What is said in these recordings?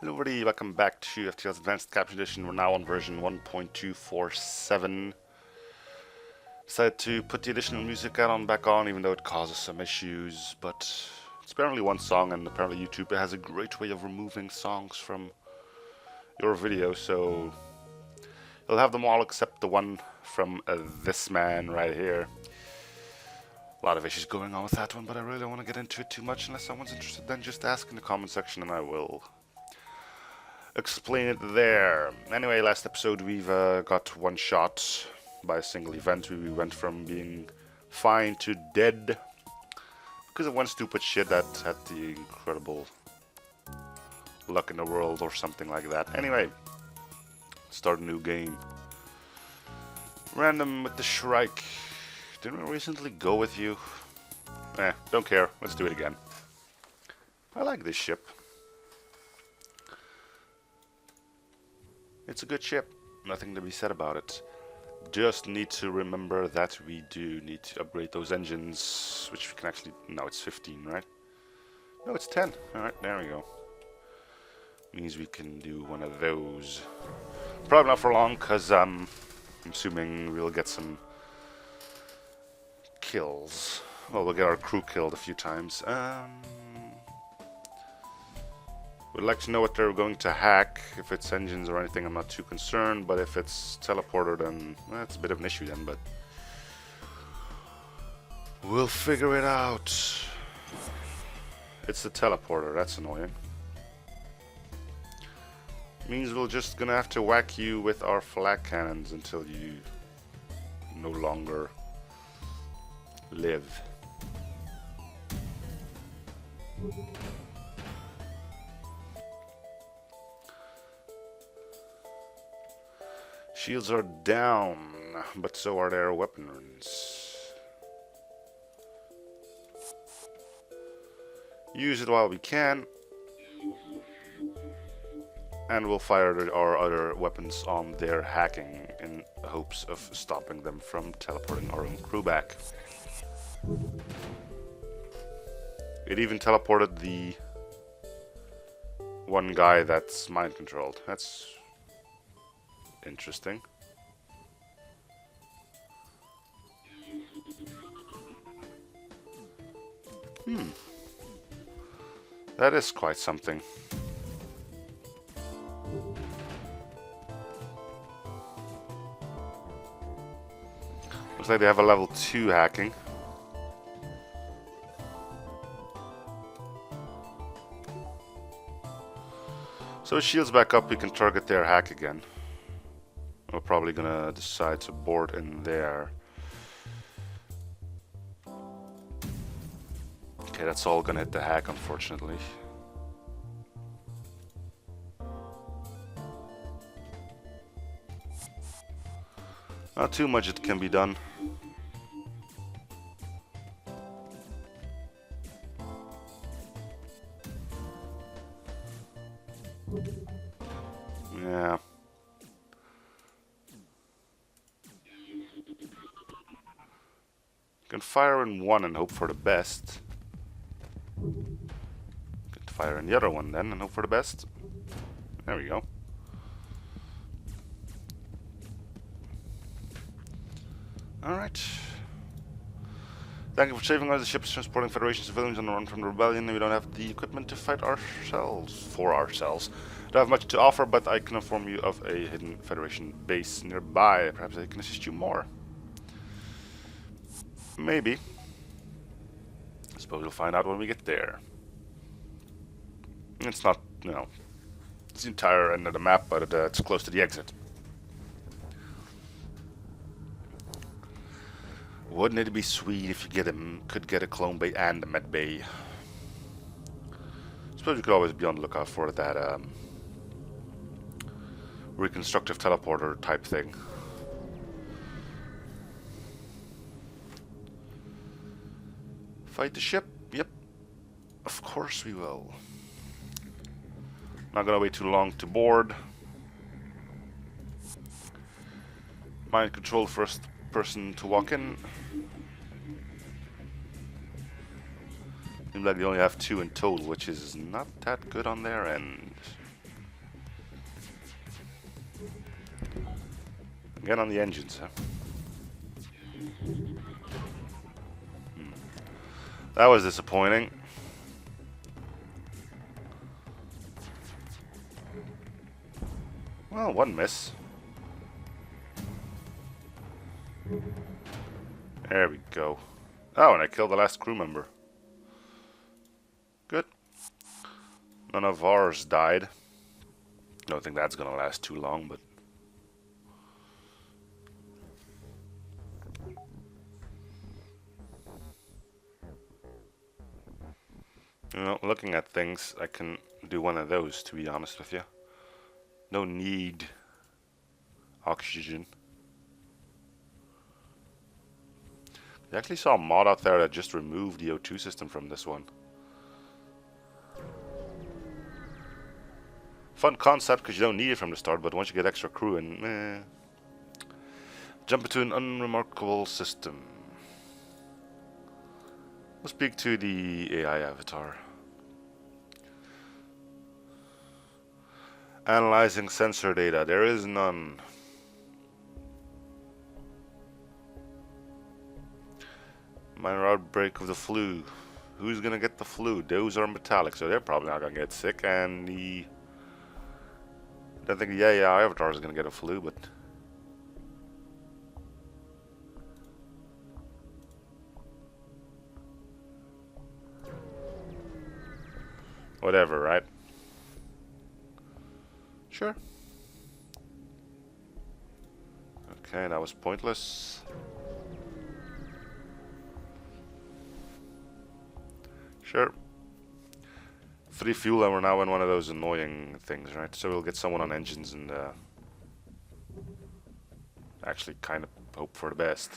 Hello everybody, welcome back to FTL's Advanced Caption Edition. We're now on version 1.247. Decided to put the additional music add-on back on even though it causes some issues, but it's apparently one song and apparently YouTube has a great way of removing songs from your video, so you'll have them all except the one from this man right here. A lot of issues going on with that one, but I really don't want to get into it too much unless someone's interested. Then just ask in the comment section and I will explain it there. Anyway, last episode we've got one shot by a single event. We went from being fine to dead because of one stupid shit that had the incredible luck in the world or something like that. Anyway, start a new game. Random with the Shrike. Didn't we recently go with you? Don't care. Let's do it again. I like this ship. It's a good ship. Nothing to be said about it. Just need to remember that we do need to upgrade those engines, which we can actually... No, it's 15, right? No, it's 10. Alright, there we go. Means we can do one of those. Probably not for long, because I'm assuming we'll get some kills. Well, we'll get our crew killed a few times. Would like to know what they're going to hack. If it's engines or anything, I'm not too concerned, but if it's teleporter, then that's a bit of an issue then, but we'll figure it out. It's the teleporter, that's annoying. Means we're just gonna have to whack you with our flak cannons until you no longer live. Shields are down, but so are their weapons. Use it while we can, and we'll fire our other weapons on their hacking in hopes of stopping them from teleporting our own crew back. It even teleported the one guy that's mind controlled. That's interesting. That is quite something. Looks like they have a level 2 hacking. So with shields back up, we can target their hack again. We're probably gonna decide to board in there. Okay, that's all gonna hit the hack, unfortunately. Not too much it can be done. Yeah. Can fire in one and hope for the best. Can fire in the other one then and hope for the best. There we go. Alright. Thank you for saving us. The ship is transporting Federation civilians on the run from the rebellion, and we don't have the equipment to fight for ourselves. Don't have much to offer, but I can inform you of a hidden Federation base nearby. Perhaps I can assist you more. Maybe. I suppose we'll find out when we get there. It's not, you know, it's the entire end of the map, but it's close to the exit. Wouldn't it be sweet if you could get a clone bay and a med bay? I suppose you could always be on the lookout for that reconstructive teleporter type thing. Fight the ship? Yep. Of course we will. Not gonna wait too long to board. Mind control first person to walk in. Seems like they only have 2 in total, which is not that good on their end. Again on the engines, huh? That was disappointing. Well, one miss. There we go. Oh, and I killed the last crew member. Good. None of ours died. Don't think that's gonna last too long, but... You know, looking at things, I can do one of those, to be honest with you. No need oxygen. I actually saw a mod out there that just removed the O2 system from this one. Fun concept because you don't need it from the start, but once you get extra crew in, jump into an unremarkable system. We'll speak to the AI avatar. Analyzing sensor data. There is none. Minor outbreak of the flu. Who's gonna get the flu? Those are metallic, so they're probably not gonna get sick. And I don't think the AI avatar is gonna get a flu, but whatever, right? Sure. Okay, that was pointless. Sure. Free fuel, and we're now in one of those annoying things, right? So we'll get someone on engines and actually kind of hope for the best.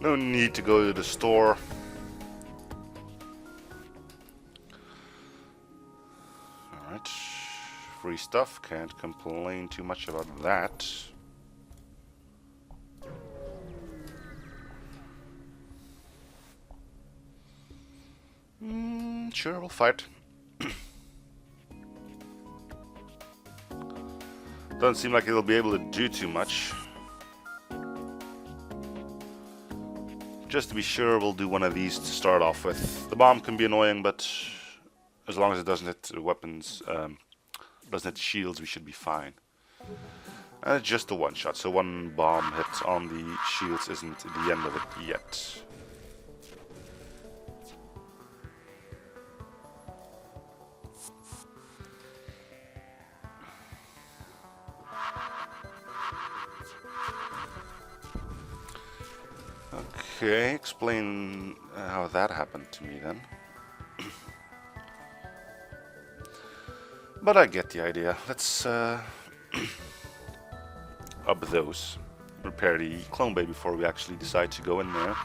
No need to go to the store. Alright. Free stuff. Can't complain too much about that. Sure, we'll fight. Doesn't seem like it'll be able to do too much. Just to be sure, we'll do one of these to start off with. The bomb can be annoying, but as long as it doesn't hit weapons, doesn't hit shields, we should be fine. And it's just a one shot, so one bomb hit on the shields isn't the end of it yet. Okay, explain how that happened to me then. But I get the idea. Let's up those. Repair the clone bay before we actually decide to go in there.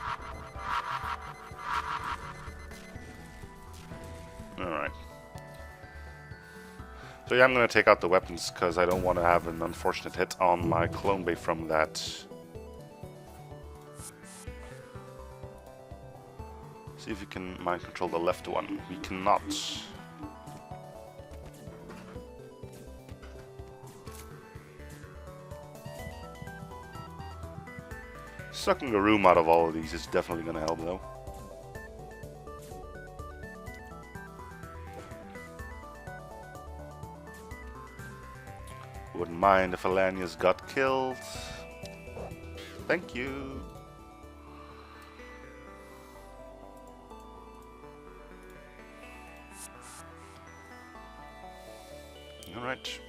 Alright. So yeah, I'm gonna take out the weapons because I don't want to have an unfortunate hit on my clone bay from that. See if we can mind control the left one. We cannot. Sucking the room out of all of these is definitely going to help though. Wouldn't mind if Alanius got killed. Thank you. Alright.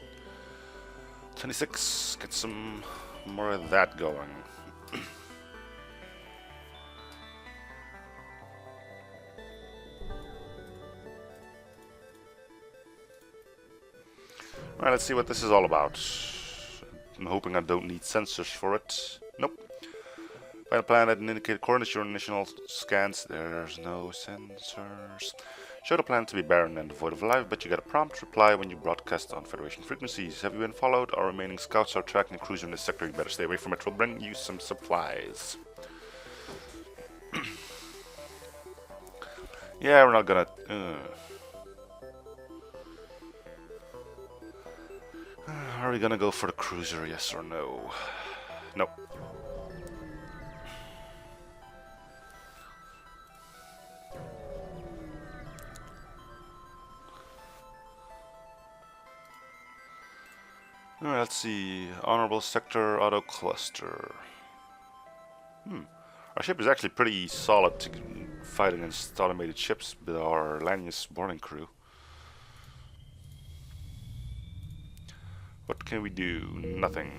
26. Get some more of that going. Alright, let's see what this is all about. I'm hoping I don't need sensors for it. Nope. Find a planet and indicate coordinates your initial scans. There's no sensors. Show the planet to be barren and devoid of life, but you get a prompt reply when you broadcast on Federation frequencies. Have you been followed? Our remaining scouts are tracking a cruiser in this sector. You better stay away from it. We'll bring you some supplies. Yeah, we're not gonna... Are we gonna go for the cruiser, yes or no? Nope. Alright, let's see. Honorable sector, auto cluster. Our ship is actually pretty solid to fight against automated ships with our Lanius boarding crew. What can we do? Nothing.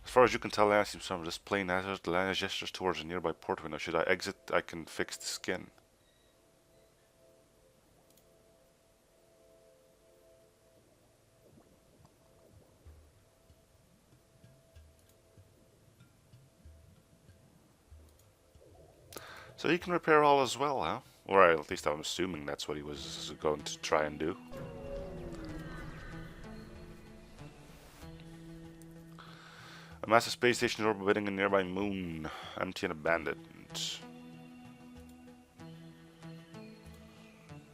As far as you can tell, Lanius seems from this plane hazard. Lanius gestures towards a nearby port window. Should I exit? I can fix the skin. So he can repair all as well, huh? Or at least I'm assuming that's what he was going to try and do. A massive space station is orbiting a nearby moon. Empty and abandoned.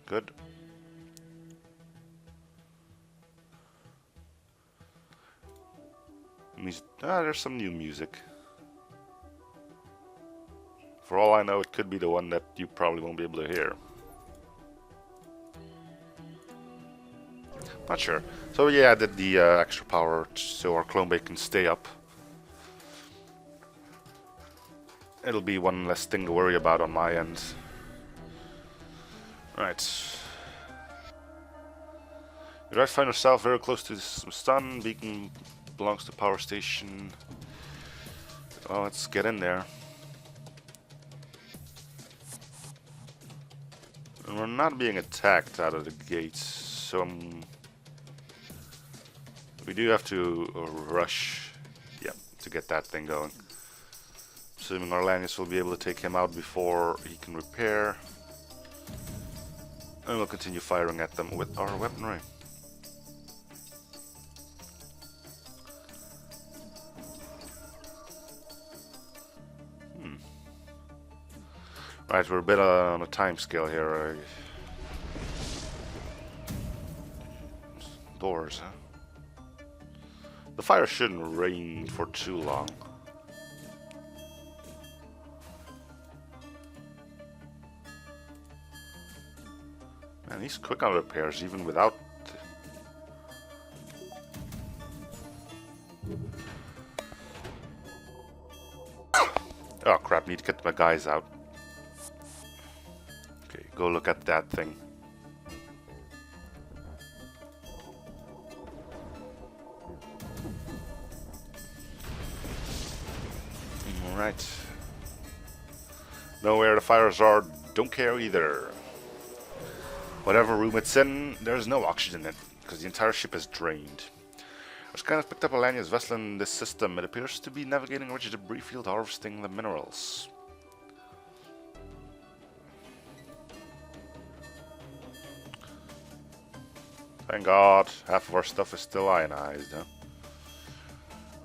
Good. There's some new music. For all I know, it could be the one that you probably won't be able to hear. Not sure. So yeah, I did the extra power so our clone bay can stay up. It'll be one less thing to worry about on my end. Right. You guys find yourself very close to some stun. Beacon belongs to power station. Well, let's get in there. And we're not being attacked out of the gates, so we do have to rush, to get that thing going. Assuming our Lanius will be able to take him out before he can repair. And we'll continue firing at them with our weaponry. Right, we're a bit on a time scale here. Doors, huh? The fire shouldn't rain for too long. Man, he's quick on repairs even without... Oh crap, need to get my guys out. Okay, go look at that thing. Alright. Know where the fires are, don't care either. Whatever room it's in, there's no oxygen in it, because the entire ship is drained. Our scanners picked up a Lanius vessel in this system. It appears to be navigating a rich debris field harvesting the minerals. Thank God, half of our stuff is still ionized, huh?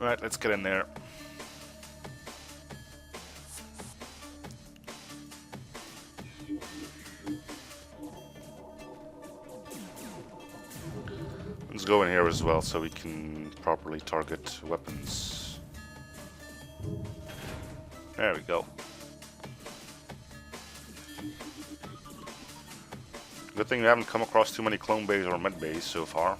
Alright, let's get in there. Let's go in here as well so we can properly target weapons. There we go. Good thing we haven't come across too many clone bays or med bays so far.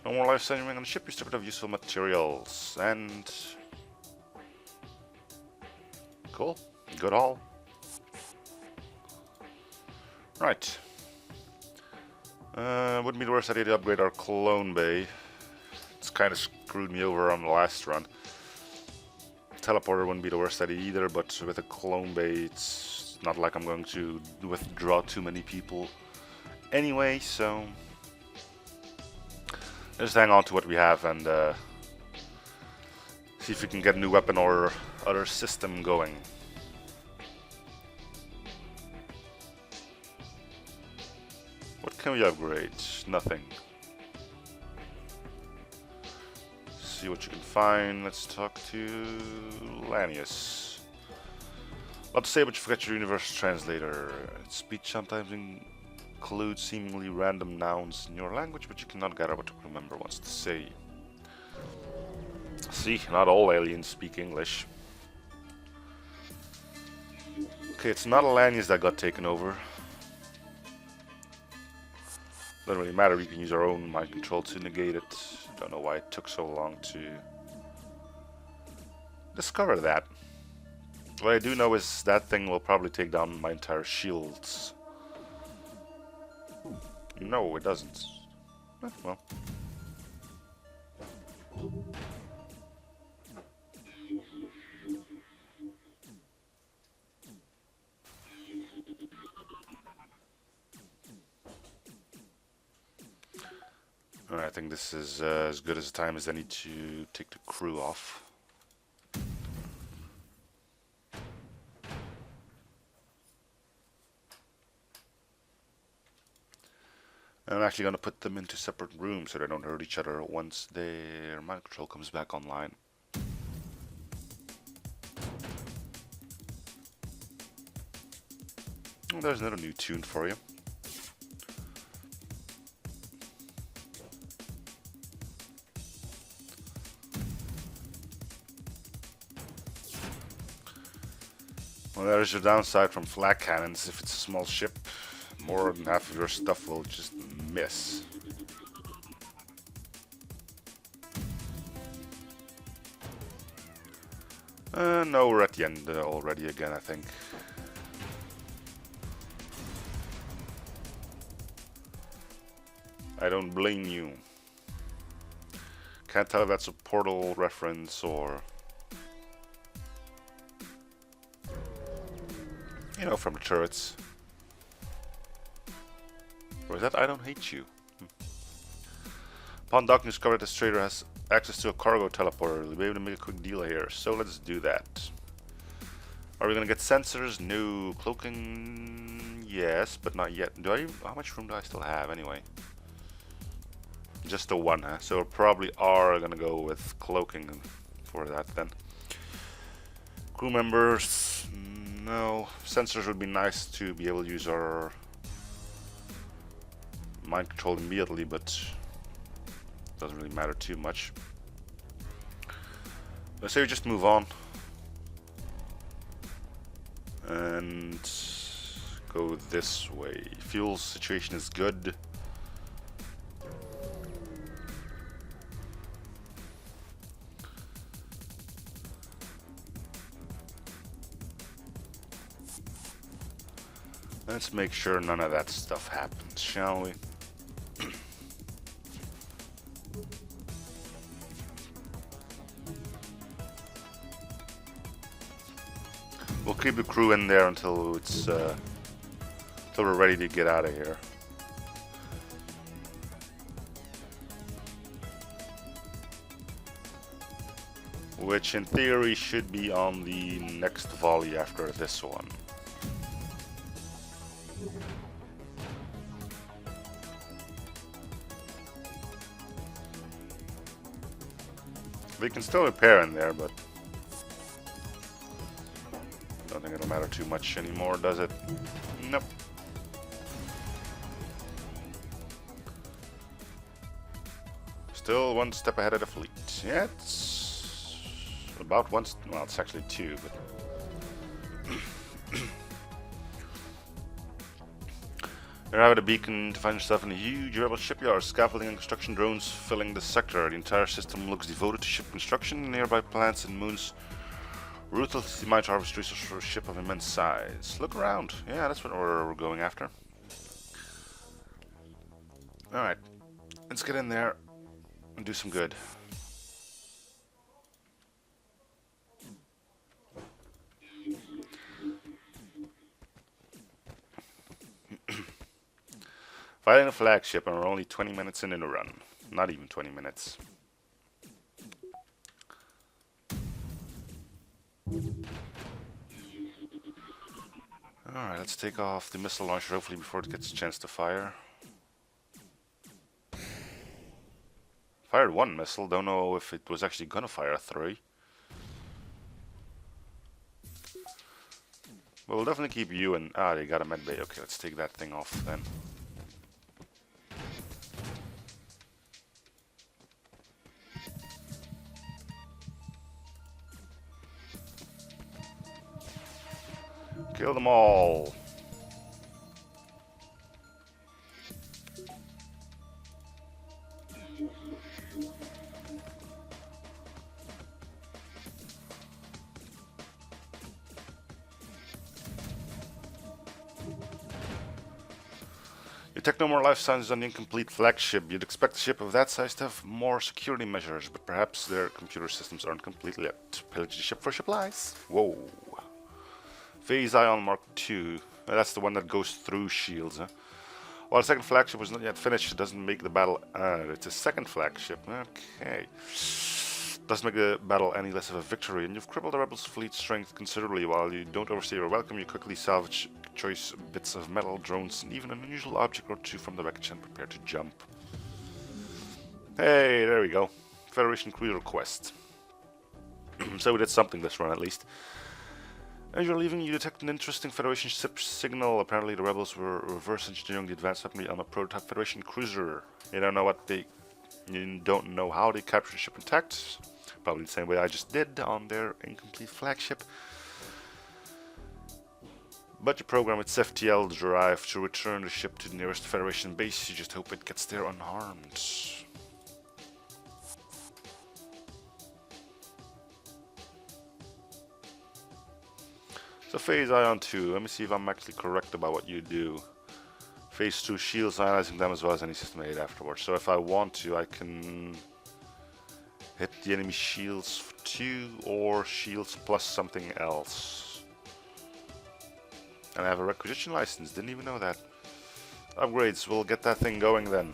No more life saving on the ship. You stripped of useful materials and cool. Good haul. Right. Wouldn't be the worst idea to upgrade our clone bay. It's kind of screwed me over on the last run. Teleporter wouldn't be the worst idea either, but with a clone bay, it's not like I'm going to withdraw too many people anyway, so just hang on to what we have and See if we can get a new weapon or other system going. What can we upgrade? Nothing. See what you can find. Let's talk to Lanius. Lot to say, but you forget your universal translator. Speech sometimes includes seemingly random nouns in your language, but you cannot gather what the crew member wants to say. See, not all aliens speak English. Okay, it's not Lanius that got taken over. Doesn't really matter, we can use our own mind control to negate it. Don't know why it took so long to discover that. What I do know is that thing will probably take down my entire shields. No, it doesn't. Well. Alright, I think this is as good as a time as any to take the crew off. I'm actually going to put them into separate rooms so they don't hurt each other once their mind control comes back online. Oh, there's another new tune for you. Well, there's your downside from flag cannons. If it's a small ship, more than half of your stuff will just miss. No, we're at the end already again, I think. I don't blame you. Can't tell if that's a Portal reference or... you know, from the turrets. Or is that I don't hate you? Upon docking, discovered this trader has access to a cargo teleporter. We'll be able to make a quick deal here, so let's do that. Are we gonna get sensors? No. Cloaking? Yes, but not yet. How much room do I still have anyway? Just the one, huh? So we probably are gonna go with cloaking for that then. Crew members? No. Sensors would be nice to be able to use our mind control immediately, but doesn't really matter too much. Let's say we just move on and go this way. Fuel situation is good. Let's make sure none of that stuff happens, shall we? We'll keep the crew in there until it's until we're ready to get out of here. Which in theory should be on the next volley after this one. We can still repair in there, but I don't think it'll matter too much anymore, does it? Nope. Still one step ahead of the fleet. Yeah, it's about one. Well, it's actually two, but. Arrive at a beacon to find yourself in a huge rebel shipyard. Scaffolding and construction drones filling the sector. The entire system looks devoted to ship construction. Nearby plants and moons ruthlessly mine to harvest resources for a ship of immense size. Look around. Yeah, that's what we're going after. Alright. Let's get in there and do some good. Fighting a flagship, and we're only 20 minutes in the run. Not even 20 minutes. Alright, let's take off the missile launcher hopefully before it gets a chance to fire. Fired one missile, don't know if it was actually gonna fire three. But we'll definitely keep you in. Ah, they got a med bay. Okay, let's take that thing off then. Kill them all. You detect no more life signs on the incomplete flagship. You'd expect a ship of that size to have more security measures, but perhaps their computer systems aren't complete yet. Pillage the ship for supplies. Whoa. Phase Ion Mark II. That's the one that goes through shields, huh? While the second flagship was not yet finished, it doesn't make the battle... it's a second flagship. Okay. Doesn't make the battle any less of a victory, and you've crippled the rebels' fleet strength considerably. While you don't overstay your welcome, you quickly salvage choice bits of metal, drones, and even an unusual object or two from the wreckage and prepare to jump. Hey, there we go. Federation cruiser quest. So we did something this run at least. As you're leaving, you detect an interesting Federation ship signal. Apparently the rebels were reverse engineering the advanced weaponry on a prototype Federation cruiser. You don't know how they captured the ship intact. Probably the same way I just did on their incomplete flagship. But you program its FTL drive to return the ship to the nearest Federation base. You just hope it gets there unharmed. So Phase Ion 2, let me see if I'm actually correct about what you do. Phase 2 shields, ionizing them as well as any system aid afterwards. So if I want to, I can hit the enemy shields for 2 or shields plus something else. And I have a requisition license, didn't even know that. Upgrades, we'll get that thing going then.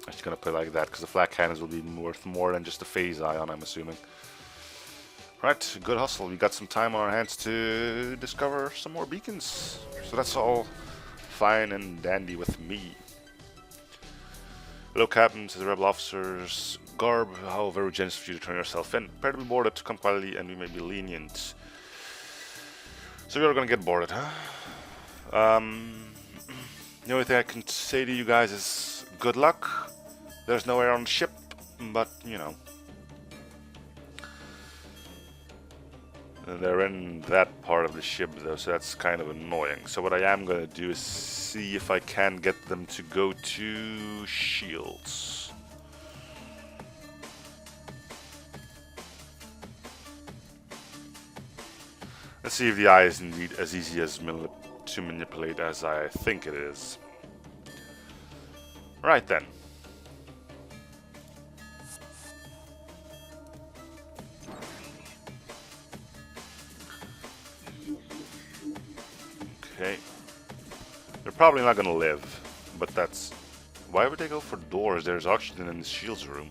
I'm just gonna play like that because the flak cannons will be worth more than just a phase ion, I'm assuming. Right, good hustle. We got some time on our hands to discover some more beacons. So that's all fine and dandy with me. Hello, Captain, says the rebel officers. Garb, how very generous of you to turn yourself in. Prepare to be boarded, come quietly, and we may be lenient. So we are gonna get boarded, huh? The only thing I can say to you guys is good luck. There's no air on the ship, but you know. They're in that part of the ship though, so that's kind of annoying. So what I am gonna do is see if I can get them to go to shields. Let's see if the eye is indeed as easy as to manipulate as I think it is. Right then. Okay. They're probably not gonna live, but that's... Why would they go for doors? There's oxygen in the shields room.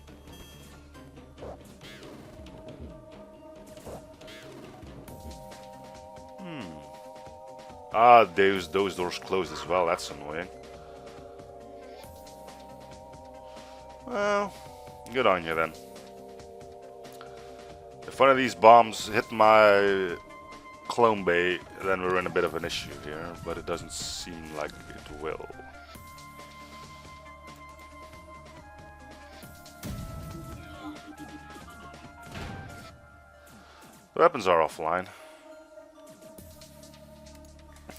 Ah, those doors closed as well. That's annoying. Well, good on you then. If one of these bombs hit my clone bay, then we're in a bit of an issue here, but it doesn't seem like it will. The weapons are offline.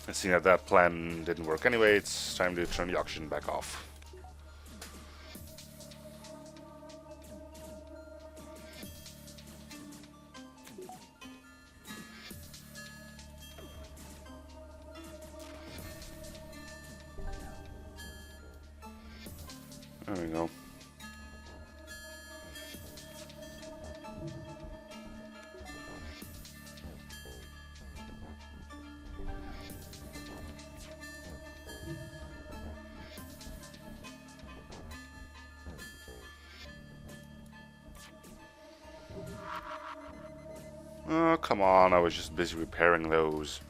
And seeing that that plan didn't work anyway, it's time to turn the oxygen back off. There we go. come on, I was just busy repairing those.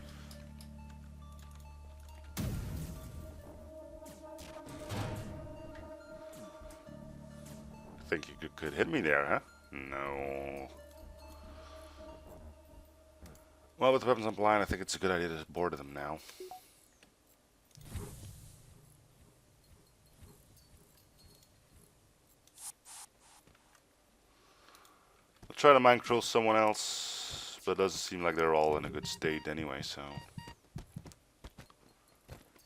I think you could hit me there, huh? No. Well, with the weapons on blind, I think it's a good idea to board them now. I'll try to mind control someone else, but it doesn't seem like they're all in a good state anyway, so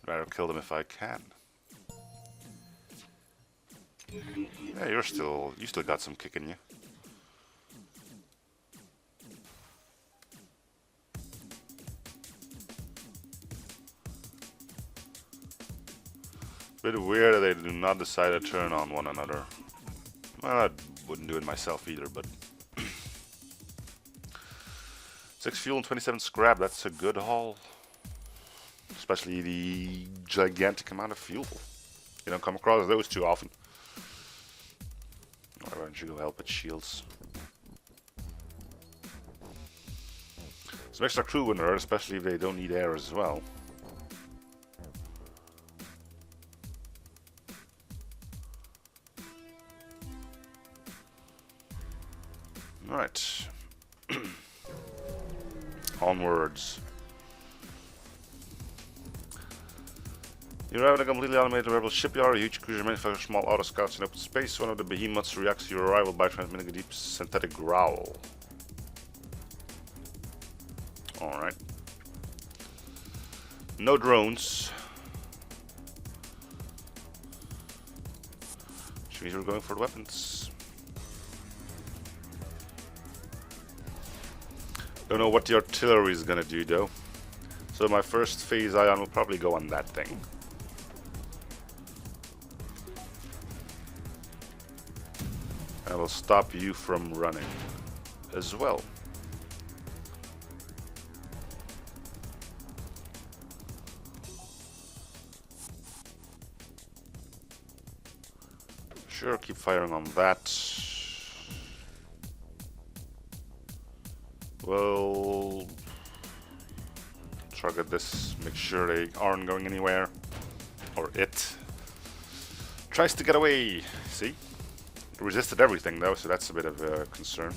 I'd rather kill them if I can. Yeah, you still got some kick in you. Bit weird that they do not decide to turn on one another. Well, I wouldn't do it myself either, but 6 fuel and 27 scrap, that's a good haul. Especially the gigantic amount of fuel. You don't come across those too often. Why don't you go help with shields? Some extra crew in there, especially if they don't need air as well. Alright. Onwards. You arrive at a completely automated rebel shipyard. A huge cruiser manufactures small auto scouts in open space. One of the behemoths reacts to your arrival by transmitting a deep synthetic growl. Alright. No drones. Which means we're going for the weapons. Don't know what the artillery is gonna do though. So my first phase ion will probably go on that thing. I will stop you from running as well. Sure, keep firing on that. Well, target this, make sure they aren't going anywhere. Or it tries to get away. See? It resisted everything though, so that's a bit of a concern.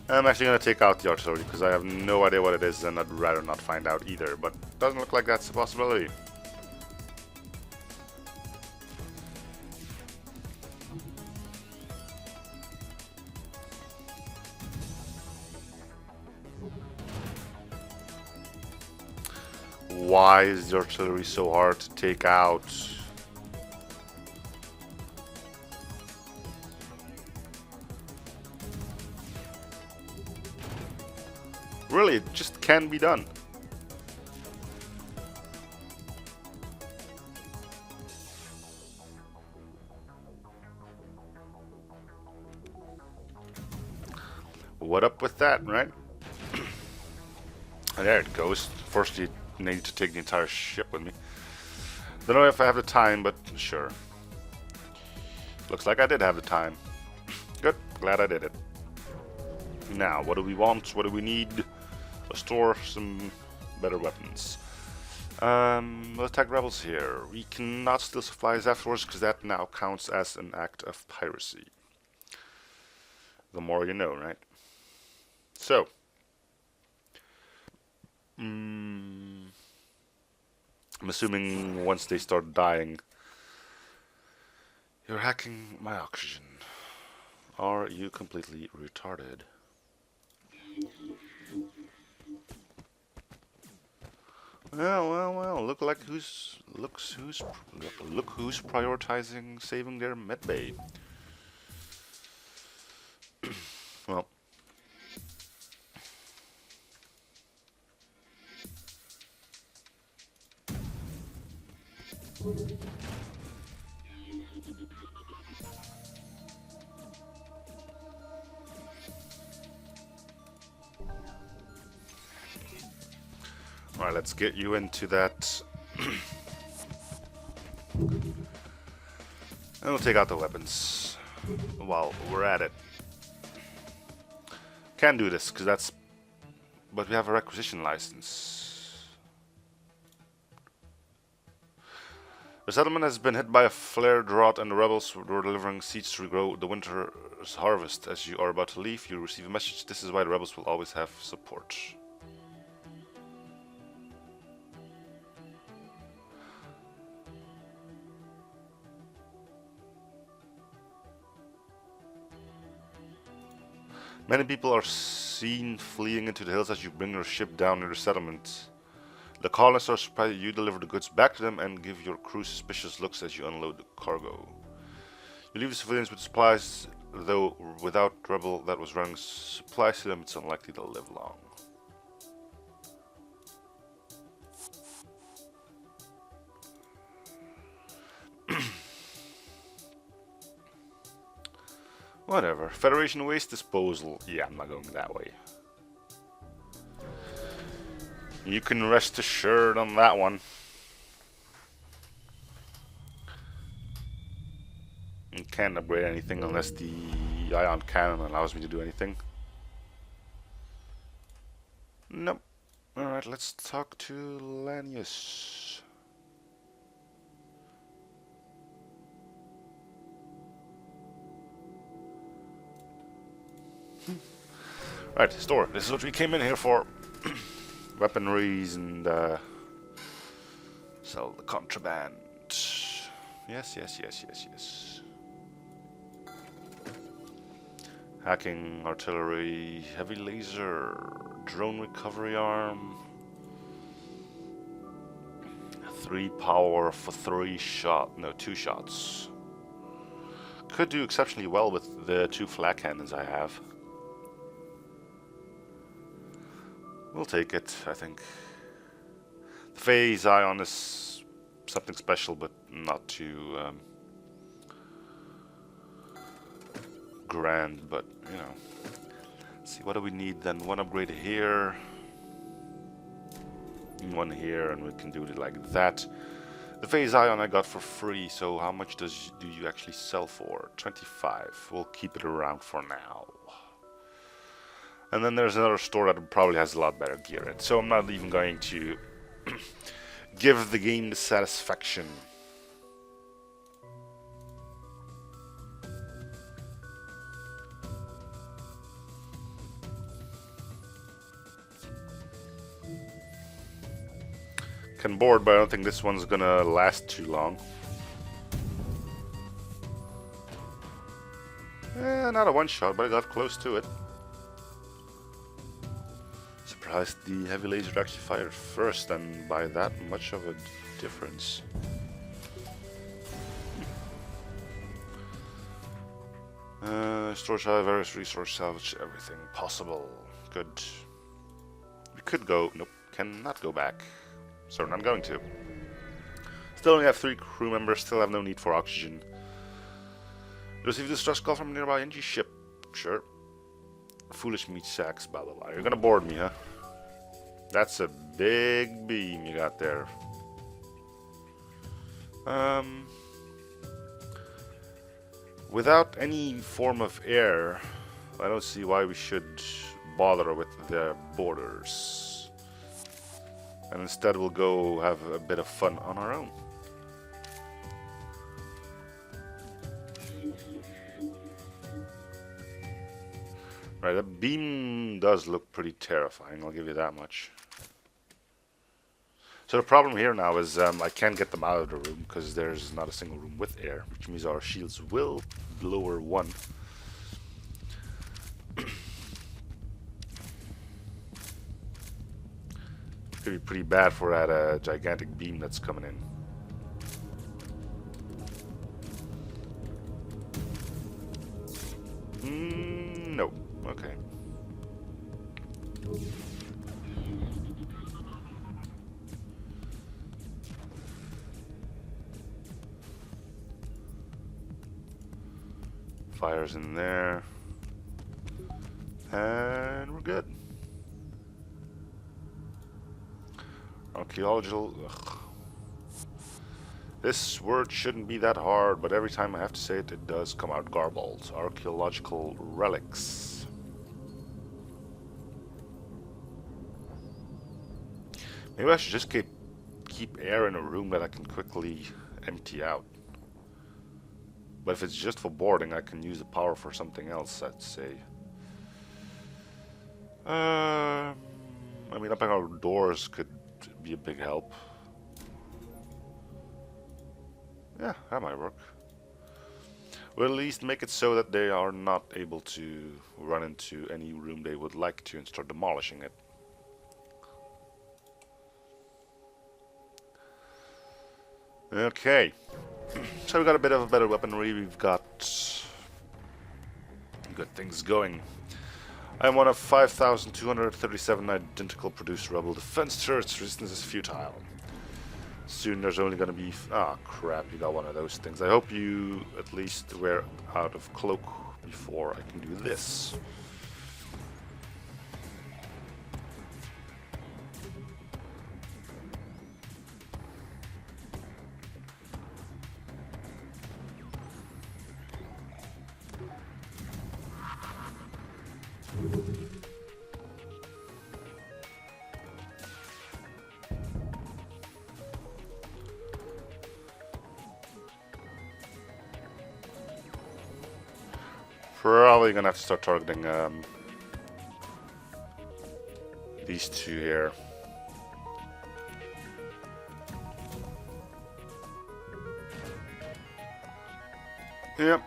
I'm actually going to take out the artillery because I have no idea what it is and I'd rather not find out either, but doesn't look like that's a possibility. Why is the artillery so hard to take out? Really, it just can be done. What up with that, right? And there it goes. First you need to take the entire ship with me. Don't know if I have the time, but sure. Looks like I did have the time. Good, glad I did it. Now, what do we want? What do we need? Restore some better weapons. We'll attack rebels here. We cannot steal supplies afterwards because that now counts as an act of piracy. The more you know, right? So, I'm assuming once they start dying, you're hacking my oxygen. Are you completely retarded? Well. Look who's prioritizing saving their medbay. Well. Alright, let's get you into that And we'll take out the weapons while we're at it. Can do this, because that's... But we have a requisition license. The settlement has been hit by a flare drought, and the rebels were delivering seeds to regrow the winter's harvest. As you are about to leave, you receive a message. This is why the rebels will always have support. Many people are seen fleeing into the hills as you bring your ship down near the settlement. The colonists are surprised you deliver the goods back to them and give your crew suspicious looks as you unload the cargo. You leave the civilians with supplies, though without rebel that was running supplies to them, it's unlikely they'll live long. Whatever. Federation waste disposal. Yeah, I'm not going that way. You can rest assured on that one. You can't upgrade anything unless the ion cannon allows me to do anything. Nope. Alright, let's talk to Lanius. Right, store. This is what we came in here for. Weaponries and sell the contraband. Yes, yes, yes, yes, yes. Hacking, artillery, heavy laser, drone recovery arm. 3 power for 2 shots. Could do exceptionally well with the 2 flak cannons I have. We'll take it, I think. The phase ion is something special, but not too grand, but you know. Let's see, what do we need then? 1 upgrade here, 1 here, and we can do it like that. The phase ion I got for free, so how much do you actually sell for? 25. We'll keep it around for now. And then there's another store that probably has a lot better gear in it. So I'm not even going to give the game the satisfaction. Can board, but I don't think this one's gonna last too long. Not a one-shot, but I got close to it. Surprised the heavy laser actually fired first, and by that much of a difference. Storage high, various resource salvage, everything possible. Good. We could go. Nope, cannot go back. So we're not going to. Still only have 3 crew members. Still have no need for oxygen. Receive a distress call from a nearby NG ship. Sure. Foolish meat sacks. Blah blah blah. You're gonna board me, huh? That's a big beam you got there. Without any form of air, I don't see why we should bother with the borders. And instead we'll go have a bit of fun on our own. Right, that beam does look pretty terrifying, I'll give you that much. So the problem here now is I can't get them out of the room because there's not a single room with air, which means our shields will lower 1. Could be pretty bad for that gigantic beam that's coming in. No. Okay. Fire's in there. And we're good. Archaeological. Ugh. This word shouldn't be that hard, but every time I have to say it, it does come out garbled. Archaeological relics. Maybe I should just keep air in a room that I can quickly empty out. But if it's just for boarding, I can use the power for something else, I'd say. I mean, opening our doors could be a big help. Yeah, that might work. We'll at least make it so that they are not able to run into any room they would like to and start demolishing it. Okay. So we got a bit of a better weaponry. We've got good things going. I am one of 5,237 identical produced rebel defense turrets. Resistance is futile. Soon there's only gonna be... Ah, crap, you got one of those things. I hope you at least wear out of cloak before I can do this. Probably gonna have to start targeting these two here. Yep.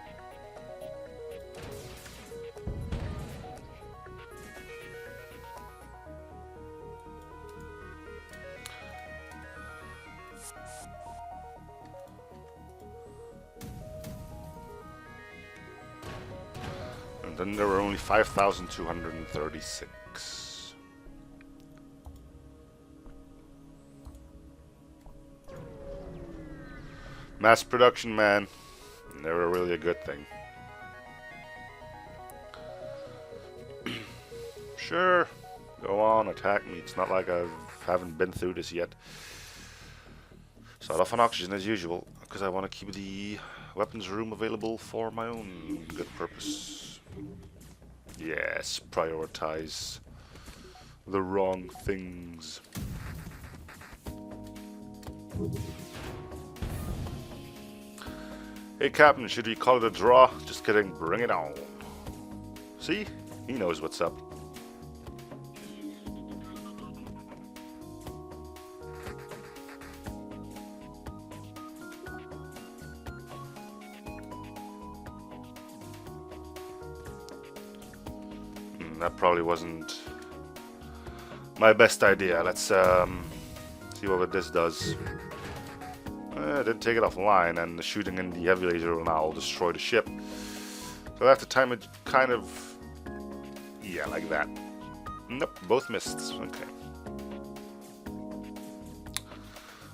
And then there were only 5,236. Mass production, man. Never really a good thing. Sure. Go on, attack me. It's not like I haven't been through this yet. Start off on oxygen as usual, because I want to keep the weapons room available for my own good purpose. Yes, prioritize the wrong things. Hey Captain, should we call it a draw? Just kidding, bring it on. See? He knows what's up. That probably wasn't my best idea. Let's see what this does. I didn't take it offline, and the shooting in the heavy laser will now destroy the ship. So I have to time it kind of... yeah, like that. Nope, both missed. Okay.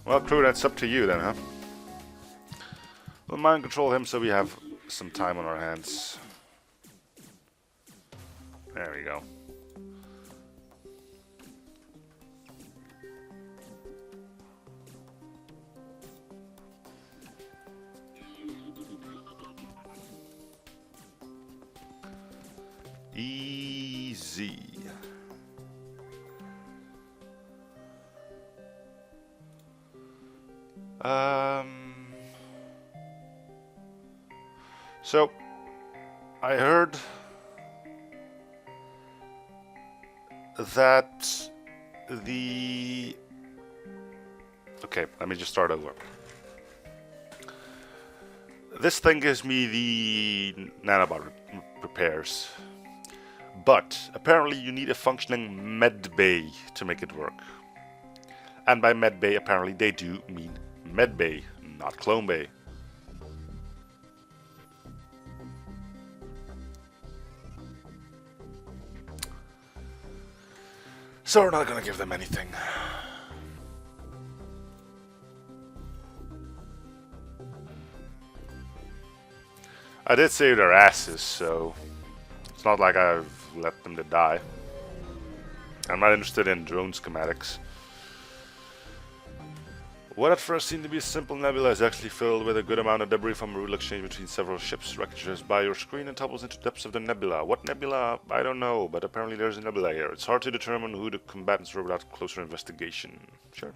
Well, crew, that's up to you then, huh? We'll mind control him so we have some time on our hands. There we go. Easy. So I heard that the... okay, let me just start over. This thing gives me the nanobot repairs, but apparently you need a functioning med bay to make it work. And by med bay, apparently they do mean med bay, not clone bay. So we're not gonna give them anything. I did save their asses, so it's not like I've left them to die. I'm not interested in drone schematics. What at first seemed to be a simple nebula is actually filled with a good amount of debris from a route exchange between several ships. Wreckage by your screen and tumbles into depths of the nebula. What nebula? I don't know, but apparently there's a nebula here. It's hard to determine who the combatants were without closer investigation. Sure.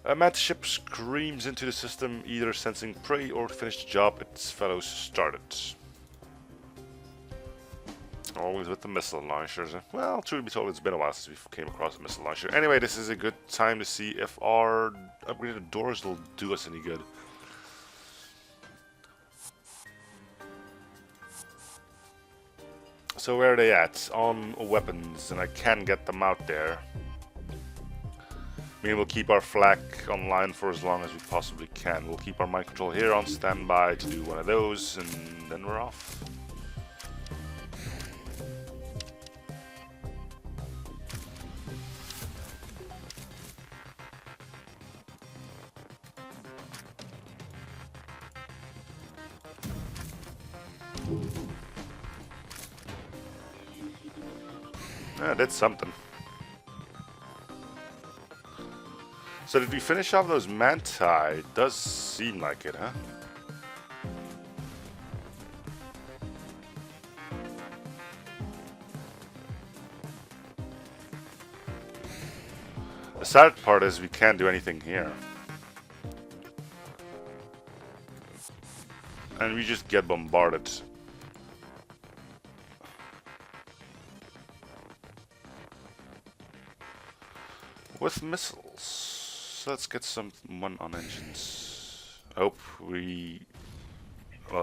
A mad ship screams into the system, either sensing prey or to finish the job its fellows started. Always with the missile launchers. Well, truth be told, it's been a while since we came across a missile launcher. Anyway, this is a good time to see if our upgraded doors will do us any good. So where are they at? On weapons, and I can get them out there. I mean, we'll keep our flak online for as long as we possibly can. We'll keep our mind control here on standby to do one of those, and then we're off. Yeah, that's something. So did we finish off those manti? It does seem like it, huh? The sad part is we can't do anything here. And we just get bombarded. With missiles. So let's get someone on engines. I hope I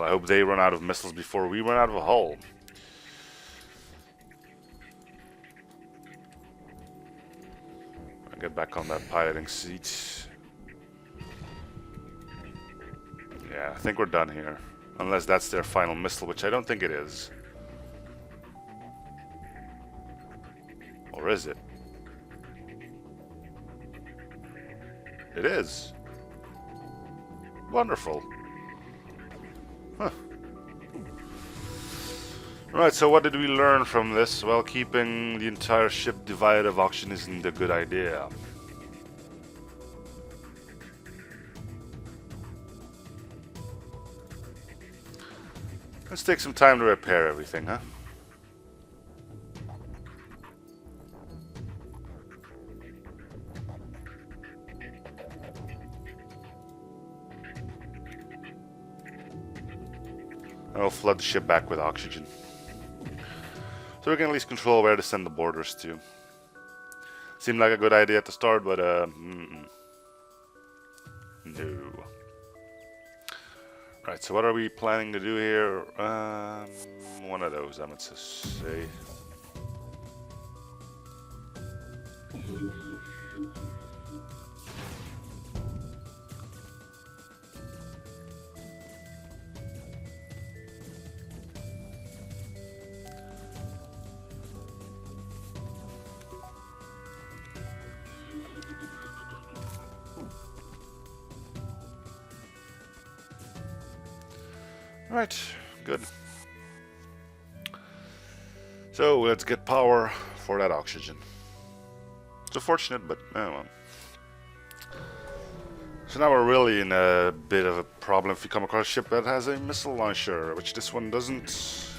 hope they run out of missiles before we run out of a hull. I'll get back on that piloting seat. Yeah, I think we're done here. Unless that's their final missile, which I don't think it is. Or is it? It is. Wonderful. Huh. Right, so what did we learn from this? Well, keeping the entire ship divided of oxygen isn't a good idea. Let's take some time to repair everything, huh? I'll flood the ship back with oxygen. So we can at least control where to send the boarders to. Seemed like a good idea at the start, but no. Right, so what are we planning to do here? One of those, I would say. Right, good. So let's get power for that oxygen. It's unfortunate, but oh well. So now we're really in a bit of a problem if we come across a ship that has a missile launcher, which this one doesn't.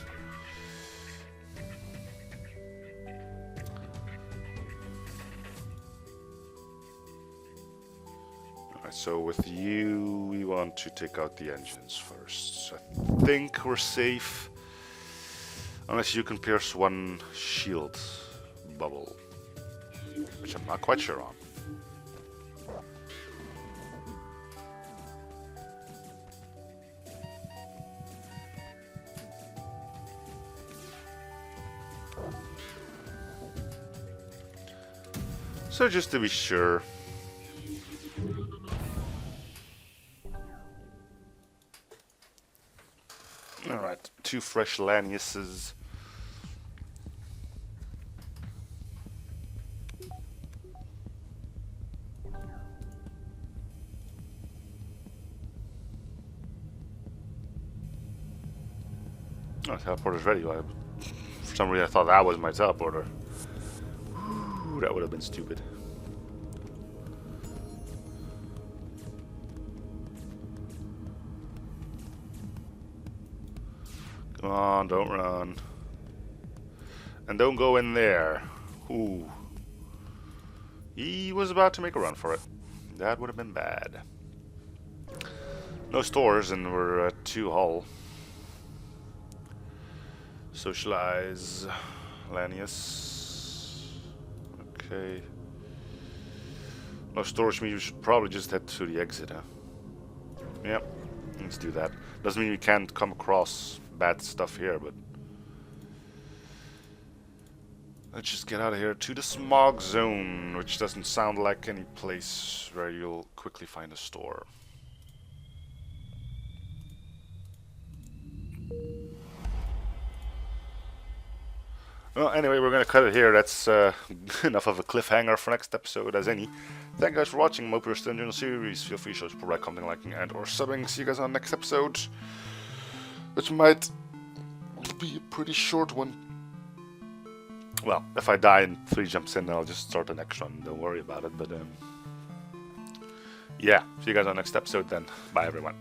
So with you, we want to take out the engines first. So I think we're safe. Unless you can pierce one shield bubble. Which I'm not quite sure on. So just to be sure. Alright, 2 fresh Laniuses. Oh, teleporter's ready. For some reason I thought that was my teleporter. Ooh, that would have been stupid. Come on, don't run. And don't go in there. Ooh. He was about to make a run for it. That would have been bad. No stores, and we're at 2 hull. Socialize. Lanius. Okay. No storage means we should probably just head to the exit, huh? Yep. Let's do that. Doesn't mean we can't come across bad stuff here, but... let's just get out of here to the smog zone, which doesn't sound like any place where you'll quickly find a store. Well, anyway, we're gonna cut it here. That's enough of a cliffhanger for next episode as any. Thank you guys for watching. Hope you're still enjoying the series. Feel free to show support by commenting, liking, and or subbing. See you guys on the next episode, which might be a pretty short one. Well, if I die and 3 jumps in, I'll just start the next one. Don't worry about it. But yeah, see you guys on the next episode then. Bye, everyone.